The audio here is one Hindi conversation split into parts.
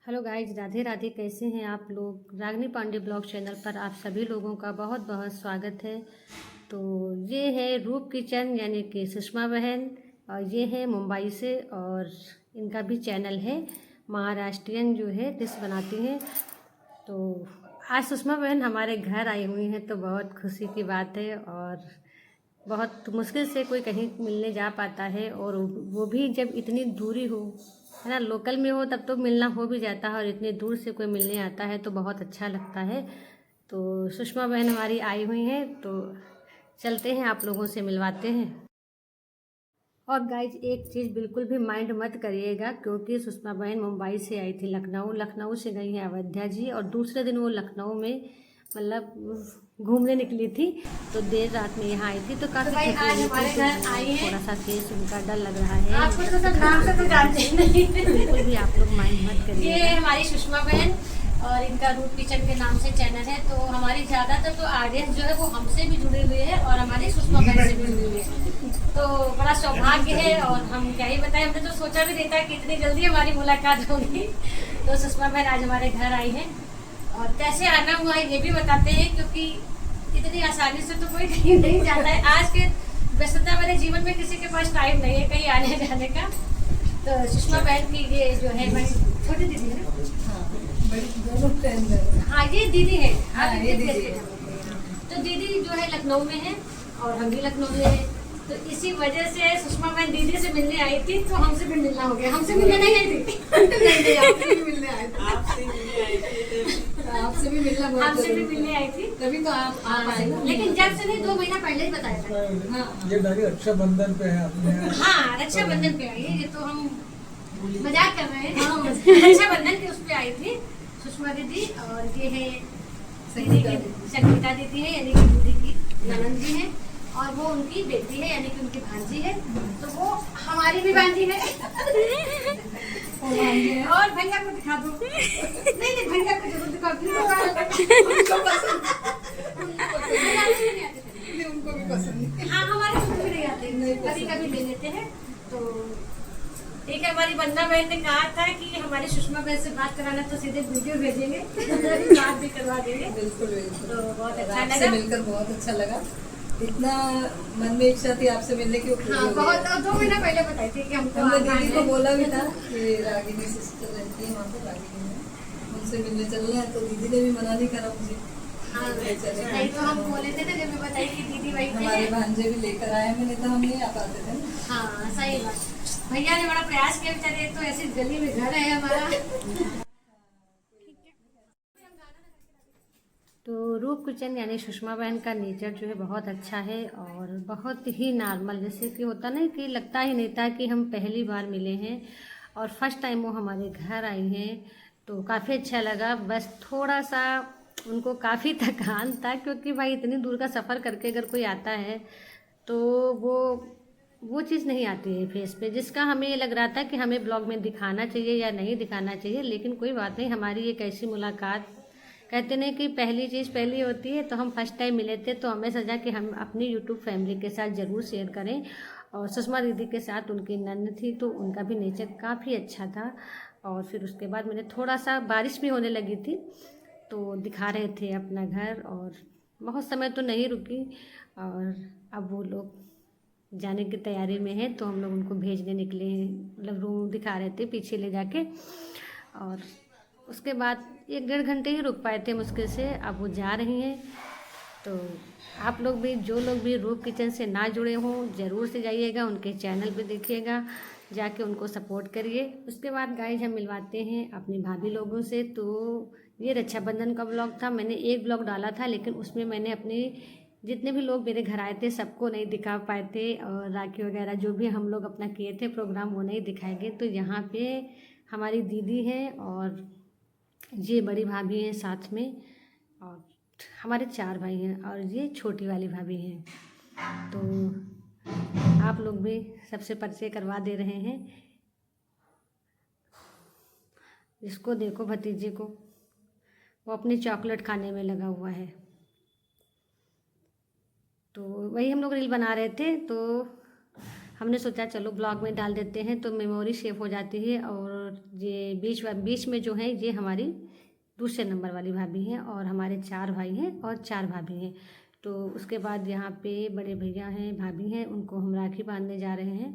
Hello guys, Radhe Radhe. कैसे हैं आप लोग। रागिनी पांडे ब्लॉग चैनल पर आप सभी लोगों का बहुत बहुत स्वागत है। तो ये है रूप किचन यानी कि सुषमा बहन, और ये है मुंबई से, और इनका भी चैनल है। महाराष्ट्रियन जो है डिश बनाती हैं। तो आज सुषमा बहन हमारे घर आई हुई हैं, तो बहुत खुशी की बात है। और बहुत मुश्किल से कोई कहीं मिलने जा पाता है, और वो भी जब इतनी दूरी हो, है ना। लोकल में हो तब तो मिलना हो भी जाता है, और इतनी दूर से कोई मिलने आता है तो बहुत अच्छा लगता है। तो सुषमा बहन हमारी आई हुई हैं, तो चलते हैं, आप लोगों से मिलवाते हैं। और गाइज, एक चीज़ बिल्कुल भी माइंड मत करिएगा, क्योंकि सुषमा बहन मुंबई से आई थी लखनऊ से गई है अयोध्या जी, और दूसरे दिन वो लखनऊ में मतलब घूमने निकली थी। तो देर रात में यहाँ आई थी, तो काफ़ी आज हमारे घर आई हैं। थोड़ा सा फेस उनका डर लग रहा है। आपको तो सब नाम से तो जानते ही नहीं। बिल्कुल भी आप लोग माइंड मत ये करिएगा। हमारी सुषमा बहन और इनका रूप किचन के नाम से चैनल है। तो हमारी ज्यादातर तो ऑडियंस जो है वो हमसे भी जुड़े हुए हैं और हमारी सुषमा बहन से भी जुड़े हुए हैं। तो बड़ा सौभाग्य है, और हम क्या ही बताएं, हमने तो सोचा भी नहीं था कि इतनी जल्दी हमारी मुलाकात होगी। तो सुषमा बहन आज हमारे घर आई है, और कैसे आना हुआ है ये भी बताते हैं, क्योंकि इतनी आसानी से तो कोई कहीं नहीं जाता है। आज के व्यस्तता वाले जीवन में किसी के पास टाइम नहीं है कहीं आने जाने का। तो सुषमा बहन की ये जो है मेरी छोटी दीदी है ना। हाँ, ये दीदी है। हाँ, ये दीदी है। तो दीदी जो है लखनऊ में है, और हम भी लखनऊ में है। तो इसी वजह से सुषमा बहन दीदी से मिलने आई थी, तो हमसे भी मिलना हो गया। हमसे मिलने नहीं आई थी। आपसे भी मिलने आए थे। आपसे भी मिलना बहुत हमसे भी जरूरी मिलने आई थी, तभी तो आप आए ना। लेकिन जब से नहीं 2 महीना पहले ही बताया था। हाँ, ये डायरी रक्षाबंधन पे है अपने यहाँ। हाँ, रक्षाबंधन पे आई है। ये तो हम मजाक कर रहे हैं। हाँ, रक्षाबंधन के उस पे आई थी सुषमा दीदी। और ये है संगीता दीदी है, यानी कि दीदी की ननंद जी है, और वो उनकी बेटी है, यानी कि उनकी भांजी है। तो वो हमारी भी भांजी है। और भैया को दिखा दो। नहीं नहीं, भैया को जरूर दिखाओ। उनको भी पसंद है। हाँ, हमारे खुद भी नहीं आते, कभी कभी ले लेते हैं। तो ठीक है, हमारी वंदना बहन ने कहा था कि हमारी सुषमा बहन से बात कराना तो सीधे वीडियो भेजेंगे, बात भी करवा देंगे। बिल्कुल बिल्कुल। तो बहुत अच्छा आपसे लगा। मिलकर बहुत अच्छा लगा। इतना मन में इच्छा थी आपसे मिलने की, वो पूरी हाँ, हो गई। बहुत 2 महीना पहले बताई थी कि हमको हमने आना दीदी को है। बोला भी था कि रागिनी सिस्टर रहती है वहाँ पे रागिनी में, उनसे मिलने चलना है। तो दीदी ने भी मना नहीं करा मुझे। हाँ, चले। नहीं तो हम बोले थे ना, जब मैं बताई कि दीदी वही हमारे थे। भांजे भी लेकर आए हैं, नहीं तो हम नहीं आ पाते थे ना। हाँ, सही बात। भैया ने बड़ा प्रयास किया, बेचारे। तो ऐसी गली में घर है हमारा। तो रूप किचन यानी सुषमा बहन का नेचर जो है बहुत अच्छा है, और बहुत ही नॉर्मल, जैसे कि होता नहीं कि लगता ही नहीं था कि हम पहली बार मिले हैं, और फर्स्ट टाइम वो हमारे घर आई हैं। तो काफ़ी अच्छा लगा। बस थोड़ा सा उनको काफ़ी थकान था, क्योंकि भाई इतनी दूर का सफ़र करके अगर कोई आता है तो वो चीज़ नहीं आती है फेस पे, जिसका हमें ये लग रहा था कि हमें ब्लॉग में दिखाना चाहिए या नहीं दिखाना चाहिए। लेकिन कोई बात नहीं, हमारी एक ऐसी मुलाकात, कहते नहीं कि पहली चीज़ पहली होती है। तो हम फर्स्ट टाइम मिले थे, तो हमें सजा कि हम अपनी यूट्यूब फैमिली के साथ ज़रूर शेयर करें। और सुषमा दीदी के साथ उनकी नन्द थी, तो उनका भी नेचर काफ़ी अच्छा था। और फिर उसके बाद मैंने थोड़ा सा, बारिश भी होने लगी थी, तो दिखा रहे थे अपना घर, और बहुत समय तो नहीं रुकी। और अब वो लोग जाने की तैयारी में है, तो हम लोग उनको भेजने निकले हैं। मतलब रूम दिखा रहे थे पीछे ले जाके, और उसके बाद 1 डेढ़ घंटे ही रुक पाए थे मुश्किल से। अब वो जा रही हैं। तो आप लोग भी, जो लोग भी रूप किचन से ना जुड़े हों, ज़रूर से जाइएगा, उनके चैनल पे देखिएगा, जाके उनको सपोर्ट करिए। उसके बाद गाइज हम मिलवाते हैं अपनी भाभी लोगों से। तो ये रक्षाबंधन का ब्लॉग था। मैंने एक ब्लॉग डाला था, लेकिन उसमें मैंने अपने जितने भी लोग मेरे घर आए थे सबको नहीं दिखा पाए थे, और राखी वगैरह जो भी हम लोग अपना किए थे प्रोग्राम, वो नहीं दिखाएंगे। तो यहाँ पे हमारी दीदी है, और ये बड़ी भाभी हैं साथ में, और हमारे 4 भाई हैं, और ये छोटी वाली भाभी हैं। तो आप लोग भी सबसे परिचय करवा दे रहे हैं। इसको देखो, भतीजे को, वो अपनी चॉकलेट खाने में लगा हुआ है। तो वही हम लोग रील बना रहे थे, तो हमने सोचा चलो ब्लॉग में डाल देते हैं, तो मेमोरी सेव हो जाती है। और और ये बीच में जो है ये हमारी दूसरे नंबर वाली भाभी हैं, और हमारे 4 भाई हैं और 4 भाभी हैं। तो उसके बाद यहाँ पे बड़े भैया हैं, भाभी हैं, उनको हम राखी बांधने जा रहे हैं।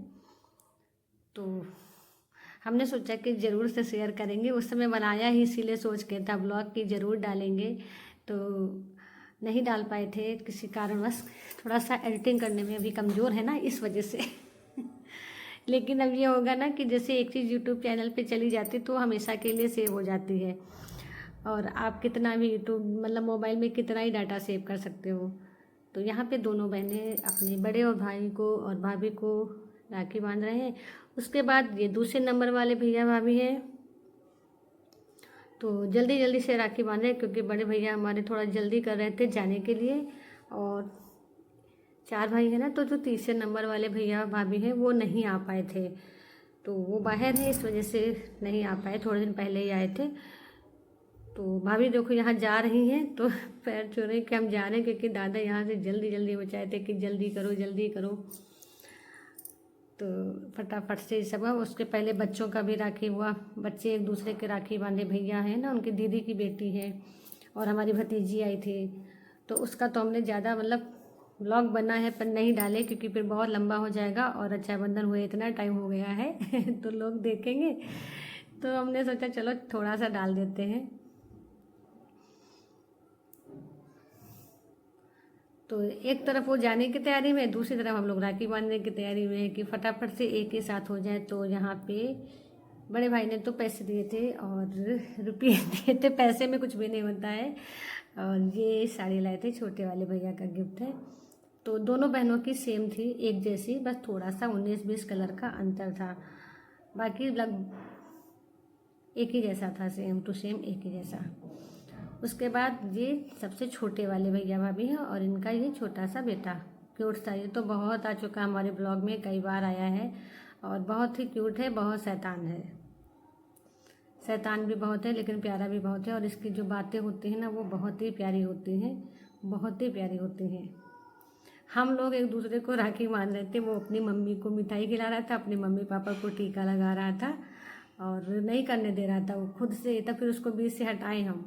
तो हमने सोचा कि ज़रूर से शेयर करेंगे, उस समय बनाया ही इसीलिए सोच के था ब्लॉग की ज़रूर डालेंगे, तो नहीं डाल पाए थे किसी कारणवश। थोड़ा सा एडिटिंग करने में अभी कमज़ोर है ना, इस वजह से लेकिन अब ये होगा ना कि जैसे एक चीज़ यूट्यूब चैनल पे चली जाती तो हमेशा के लिए सेव हो जाती है, और आप कितना भी यूट्यूब मतलब मोबाइल में कितना ही डाटा सेव कर सकते हो। तो यहाँ पे दोनों बहनें अपने बड़े और भाई को और भाभी को राखी बांध रहे हैं। उसके बाद ये दूसरे नंबर वाले भैया भाभी हैं, तो जल्दी जल्दी से राखी बांध रहे हैं क्योंकि बड़े भैया हमारे थोड़ा जल्दी कर रहे थे जाने के लिए। और 4 भाई हैं ना, तो जो तीसरे नंबर वाले भैया भाभी हैं वो नहीं आ पाए थे, तो वो बाहर है, इस वजह से नहीं आ पाए, थोड़े दिन पहले ही आए थे। तो भाभी देखो यहाँ जा रही हैं तो पैर छू रहे कि हम जा रहे हैं, क्योंकि दादा यहाँ से जल्दी जल्दी वो चाहते कि जल्दी करो जल्दी करो। तो फटाफट से सब, उसके पहले बच्चों का भी राखी हुआ, बच्चे एक दूसरे के राखी बांधे। भैया हैं ना, उनकी दीदी की बेटी है, और हमारी भतीजी आई थी, तो उसका तो हमने ज़्यादा मतलब व्लॉग बना है पर नहीं डाले क्योंकि फिर बहुत लंबा हो जाएगा, और रक्षाबंधन हुए इतना टाइम हो गया है तो लोग देखेंगे, तो हमने सोचा चलो थोड़ा सा डाल देते हैं। तो एक तरफ वो जाने की तैयारी में, दूसरी तरफ हम लोग राखी बांधने की तैयारी में कि फटाफट से एक ही साथ हो जाए। तो यहाँ पे बड़े भाई ने तो पैसे दिए थे और रुपये दिए थे, पैसे में कुछ भी नहीं होता है। और ये साड़ी लाए थे, छोटे वाले भैया का गिफ्ट है। तो दोनों बहनों की सेम थी, एक जैसी, बस थोड़ा सा 19-20 कलर का अंतर था, बाकी एक ही जैसा था, सेम टू सेम एक ही जैसा। उसके बाद ये सबसे छोटे वाले भैया भाभी हैं, और इनका ये छोटा सा बेटा क्यूट सा, ये तो बहुत आ चुका हमारे ब्लॉग में, कई बार आया है, और बहुत ही क्यूट है, बहुत शैतान है, शैतान भी बहुत है लेकिन प्यारा भी बहुत है। और इसकी जो बातें होती हैं ना वो बहुत ही प्यारी होती हैं, बहुत ही प्यारी होती हैं। हम लोग एक दूसरे को राखी बांध रहे थे, वो अपनी मम्मी को मिठाई खिला रहा था, अपने मम्मी पापा को टीका लगा रहा था, और नहीं करने दे रहा था वो खुद से, तब फिर उसको बीच से हटाए हम।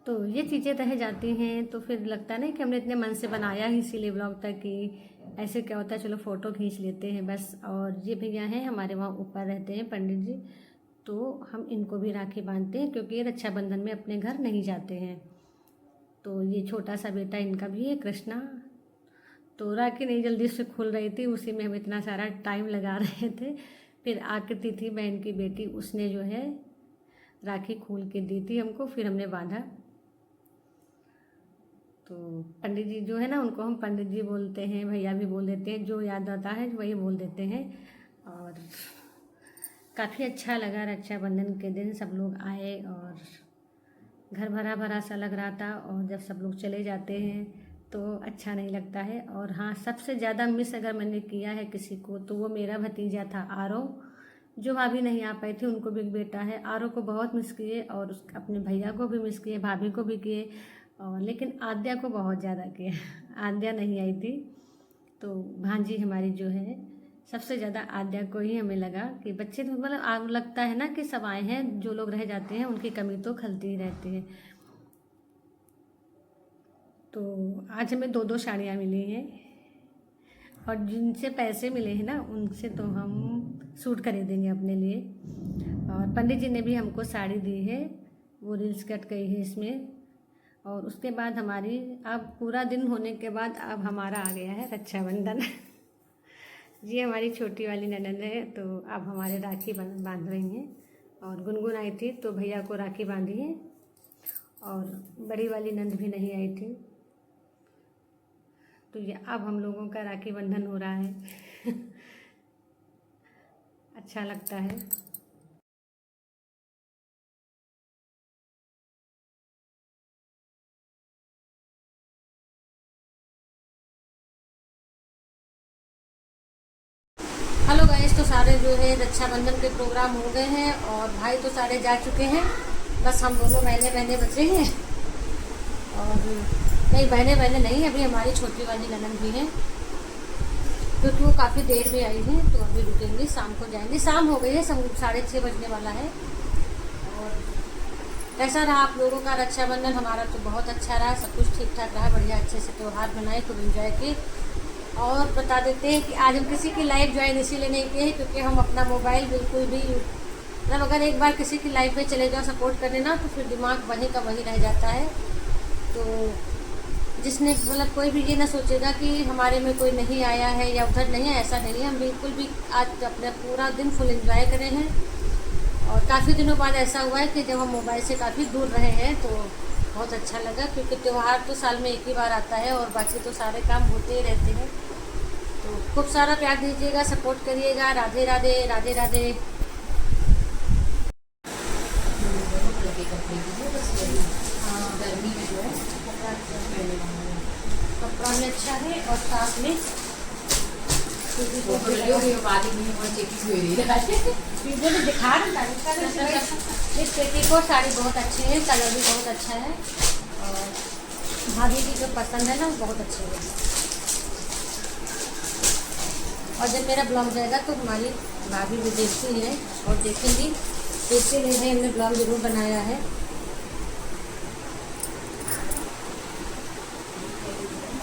तो ये चीज़ें रह जाती हैं, तो फिर लगता है ना कि हमने इतने मन से बनाया ही इसीलिए ब्लॉग तक कि ऐसे क्या होता है, चलो फ़ोटो खींच लेते हैं बस। और ये भैया हैं हमारे वहाँ ऊपर रहते हैं पंडित जी, तो हम इनको भी राखी बांधते हैं क्योंकि ये रक्षाबंधन में अपने घर नहीं जाते हैं। तो ये छोटा सा बेटा इनका भी है, कृष्णा। तो राखी नहीं जल्दी से खुल रही थी, उसी में हम इतना सारा टाइम लगा रहे थे। फिर आकृति थी बहन की बेटी, उसने जो है राखी खोल के दी थी हमको, फिर हमने बांधा। तो पंडित जी जो है ना, उनको हम पंडित जी बोलते हैं, भैया भी बोल देते हैं, जो याद आता है वही बोल देते हैं। और काफ़ी अच्छा लगा, रक्षाबंधन के दिन सब लोग आए और घर भरा भरा सा लग रहा था। और जब सब लोग चले जाते हैं तो अच्छा नहीं लगता है। और हाँ, सबसे ज़्यादा मिस अगर मैंने किया है किसी को तो वो मेरा भतीजा था आरव, जो भाभी नहीं आ पाई थी, उनको भी एक बेटा है। आरव को बहुत मिस किए, और अपने भैया को भी मिस किए, भाभी को भी किए, और लेकिन आद्या को बहुत ज़्यादा किया। आद्या नहीं आई थी, तो भांजी हमारी जो है सबसे ज़्यादा आद्या को ही हमें लगा कि बच्चे तो मतलब आग लगता है ना कि सब आए हैं, जो लोग रह जाते हैं उनकी कमी तो खलती ही रहती है। तो आज हमें 2-2 साड़ियाँ मिली हैं, और जिनसे पैसे मिले हैं ना उनसे तो हम सूट खरीदेंगे अपने लिए। और पंडित जी ने भी हमको साड़ी दी है, वो रील्स कट गई है इसमें। और उसके बाद हमारी अब पूरा दिन होने के बाद अब हमारा आ गया है रक्षाबंधन। ये हमारी छोटी वाली ननद है, तो अब हमारे राखी बांध रही हैं। और गुनगुन आई थी तो भैया को राखी बांधी है, और बड़ी वाली नंद भी नहीं आई थी। तो ये अब हम लोगों का राखी बंधन हो रहा है। अच्छा लगता है। हेलो गाइस, तो सारे जो है रक्षाबंधन के प्रोग्राम हो गए हैं, और भाई तो सारे जा चुके हैं, बस हम दोनों बहनें बचे हैं। और नहीं, बहनें नहीं, अभी हमारी छोटी वाली ननद भी हैं। क्योंकि वो काफ़ी देर में आई हैं, तो अभी रुकेंगी, शाम को जाएंगे। शाम हो गई है, 6:30 बजने वाला है। और कैसा रहा आप लोगों का रक्षाबंधन? हमारा तो बहुत अच्छा रहा, सब कुछ ठीक ठाक रहा, बढ़िया अच्छे से त्यौहार मनाए, खूब एंजॉय किए। और बता देते हैं कि आज हम किसी की लाइव ज्वाइन इसीलिए नहीं किए हैं क्योंकि हम अपना मोबाइल बिल्कुल भी, मतलब अगर एक बार किसी की लाइव में चले जाओ सपोर्ट करने ना, तो फिर दिमाग वहीं का वहीं रह जाता है। तो जिसने मतलब कोई भी ये ना सोचेगा कि हमारे में कोई नहीं आया है या उधर नहीं है, ऐसा नहीं है। हम बिल्कुल भी आज अपना पूरा दिन फुल एंजॉय करे हैं। और काफ़ी दिनों बाद ऐसा हुआ है कि जब हम मोबाइल से काफ़ी दूर रहे हैं तो बहुत अच्छा लगा, क्योंकि त्यौहार तो साल में एक ही बार आता है और बाकी तो सारे काम होते ही रहते हैं। तो खूब सारा प्यार दीजिएगा, सपोर्ट करिएगा। राधे राधे, राधे राधे। गर्मी में जो है कपड़ा में अच्छा है और साथ में वीडियो में दिखा रहा है। इस पेटीकोट साड़ी बहुत अच्छी है, कलर भी बहुत अच्छा है और भाभी की जो पसंद है ना वो बहुत अच्छी है। और जब मेरा ब्लॉग जाएगा तो हमारी भाभी भी देखती है और देखेंगी, इसके लिए हमने ब्लॉग जरूर बनाया है।